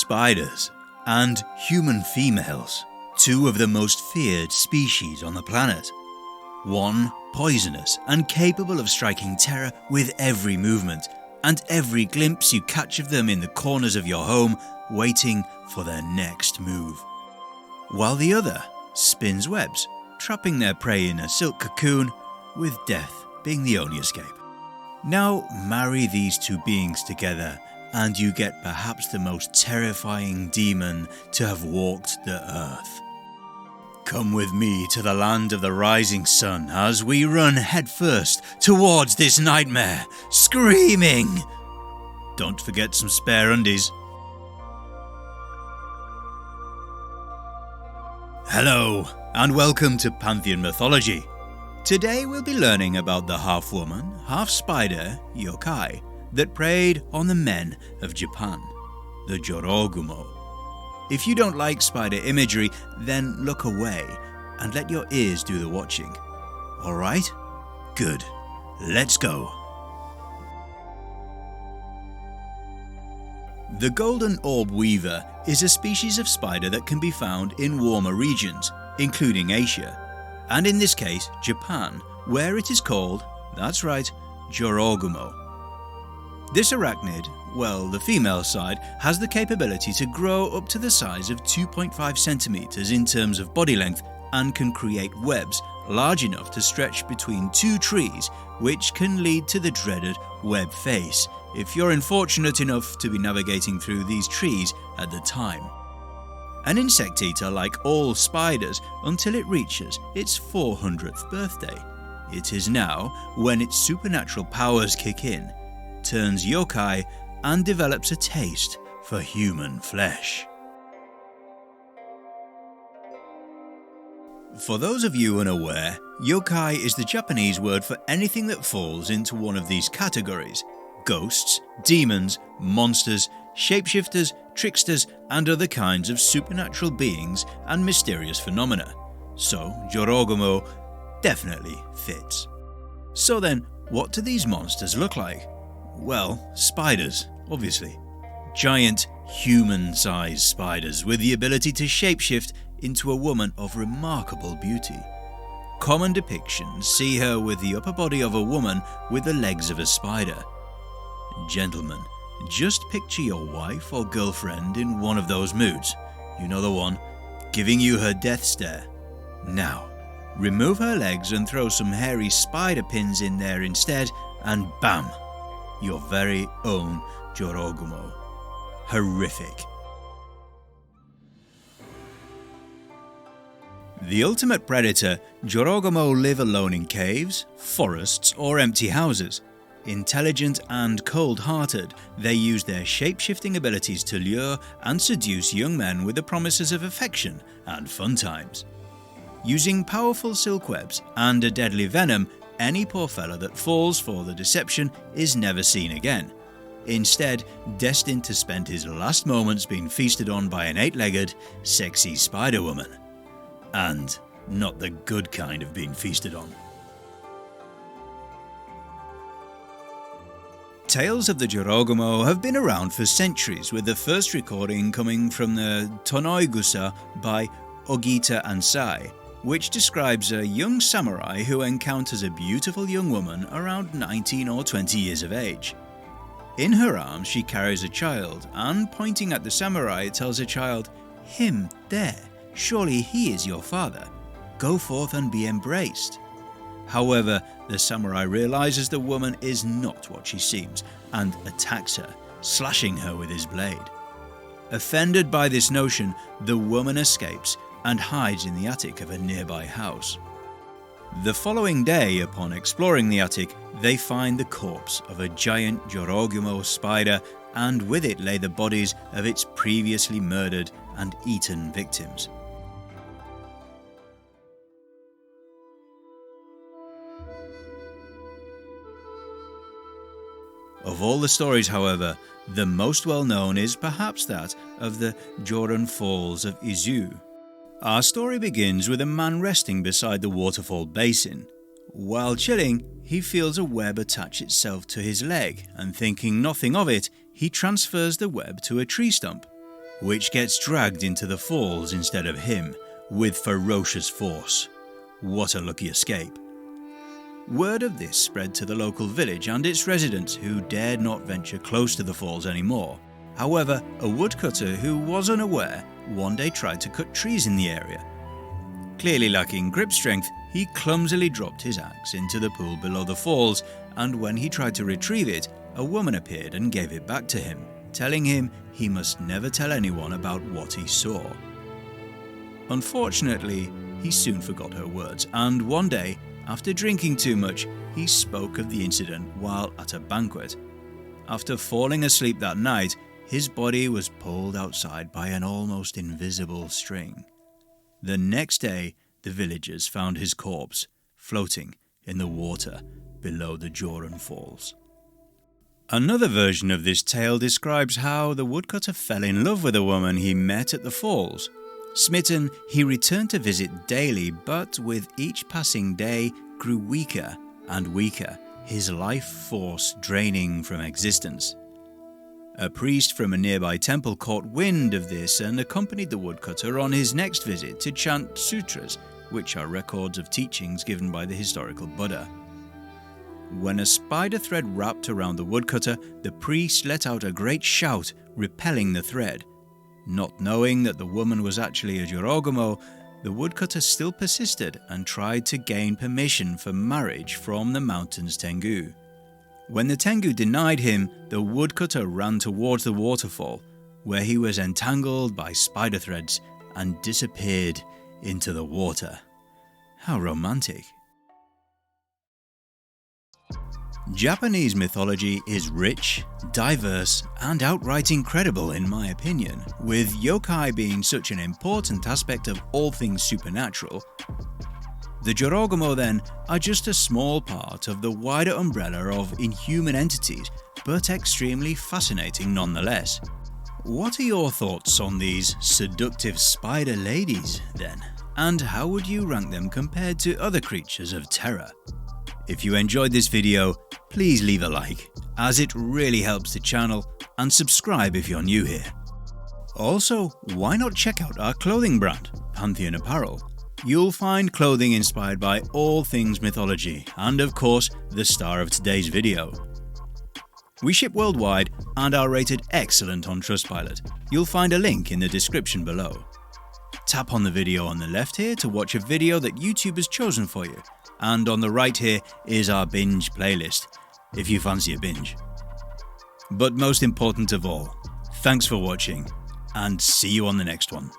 spiders and human females, two of the most feared species on the planet. One poisonous and capable of striking terror with every movement, and every glimpse you catch of them in the corners of your home, waiting for their next move. While the other spins webs, trapping their prey in a silk cocoon, with death being the only escape. Now marry these two beings together, and you get perhaps the most terrifying demon to have walked the earth. Come with me to the land of the rising sun as we run headfirst towards this nightmare, screaming. Don't forget some spare undies. Hello, and welcome to Pantheon Mythology. Today we'll be learning about the half-woman, half-spider yokai that preyed on the men of Japan, the Jorogumo. If you don't like spider imagery, then look away and let your ears do the watching. Alright? Good. Let's go. The golden orb weaver is a species of spider that can be found in warmer regions, including Asia, and in this case Japan, where it is called, that's right, Jorogumo. This arachnid, well, the female side, has the capability to grow up to the size of 2.5 centimeters in terms of body length and can create webs large enough to stretch between two trees, which can lead to the dreaded web face if you're unfortunate enough to be navigating through these trees at the time. An insect eater like all spiders until it reaches its 400th birthday. It is now when its supernatural powers kick in, turns yokai, and develops a taste for human flesh. For those of you unaware, yokai is the Japanese word for anything that falls into one of these categories: ghosts, demons, monsters, shapeshifters, tricksters, and other kinds of supernatural beings and mysterious phenomena. So Jorogumo definitely fits. So then, what do these monsters look like? Well, spiders, obviously. Giant, human-sized spiders with the ability to shapeshift into a woman of remarkable beauty. Common depictions see her with the upper body of a woman with the legs of a spider. Gentlemen, just picture your wife or girlfriend in one of those moods, you know the one, giving you her death stare. Now, remove her legs and throw some hairy spider pins in there instead, and bam! Your very own Jorogumo. Horrific. The ultimate predator, Jorogumo live alone in caves, forests, or empty houses. Intelligent and cold-hearted, they use their shape-shifting abilities to lure and seduce young men with the promises of affection and fun times. Using powerful silk webs and a deadly venom, any poor fella that falls for the deception is never seen again, instead destined to spend his last moments being feasted on by an eight-legged, sexy spider woman. And not the good kind of being feasted on. Tales of the Jorogumo have been around for centuries, with the first recording coming from the Tonoigusa by Ogita Ansai, which describes a young samurai who encounters a beautiful young woman around 19 or 20 years of age. In her arms she carries a child, and pointing at the samurai tells the child, "Him there, surely he is your father. Go forth and be embraced." However, the samurai realizes the woman is not what she seems and attacks her, slashing her with his blade. Offended by this notion, the woman escapes and hides in the attic of a nearby house. The following day, upon exploring the attic, they find the corpse of a giant Jorogumo spider, and with it lay the bodies of its previously murdered and eaten victims. Of all the stories, however, the most well-known is perhaps that of the Joron Falls of Izu. Our story begins with a man resting beside the waterfall basin. While chilling, he feels a web attach itself to his leg, and thinking nothing of it, he transfers the web to a tree stump. which gets dragged into the falls instead of him, with ferocious force. What a lucky escape. Word of this spread to the local village and its residents, who dared not venture close to the falls anymore. However, a woodcutter who was unaware one day tried to cut trees in the area. Clearly lacking grip strength, he clumsily dropped his axe into the pool below the falls, and when he tried to retrieve it, a woman appeared and gave it back to him, telling him he must never tell anyone about what he saw. Unfortunately, he soon forgot her words, and one day, after drinking too much, he spoke of the incident while at a banquet. After falling asleep that night, his body was pulled outside by an almost invisible string. The next day, the villagers found his corpse floating in the water below the Joron Falls. Another version of this tale describes how the woodcutter fell in love with a woman he met at the falls. Smitten, he returned to visit daily, but with each passing day grew weaker and weaker, his life force draining from existence. A priest from a nearby temple caught wind of this and accompanied the woodcutter on his next visit to chant sutras, which are records of teachings given by the historical Buddha. When a spider thread wrapped around the woodcutter, the priest let out a great shout, repelling the thread. Not knowing that the woman was actually a Jorogumo, the woodcutter still persisted and tried to gain permission for marriage from the mountain's Tengu. When the Tengu denied him, the woodcutter ran towards the waterfall, where he was entangled by spider threads and disappeared into the water. How romantic. Japanese mythology is rich, diverse, and outright incredible in my opinion, with yokai being such an important aspect of all things supernatural. The Jorogumo then are just a small part of the wider umbrella of inhuman entities, but extremely fascinating nonetheless. What are your thoughts on these seductive spider ladies then? And how would you rank them compared to other creatures of terror? If you enjoyed this video, please leave a like, as it really helps the channel, and subscribe if you're new here. Also, why not check out our clothing brand, Pantheon Apparel? You'll find clothing inspired by all things mythology, and of course, the star of today's video. We ship worldwide and are rated excellent on Trustpilot. You'll find a link in the description below. Tap on the video on the left here to watch a video that YouTube has chosen for you, and on the right here is our binge playlist, if you fancy a binge. But most important of all, thanks for watching, and see you on the next one.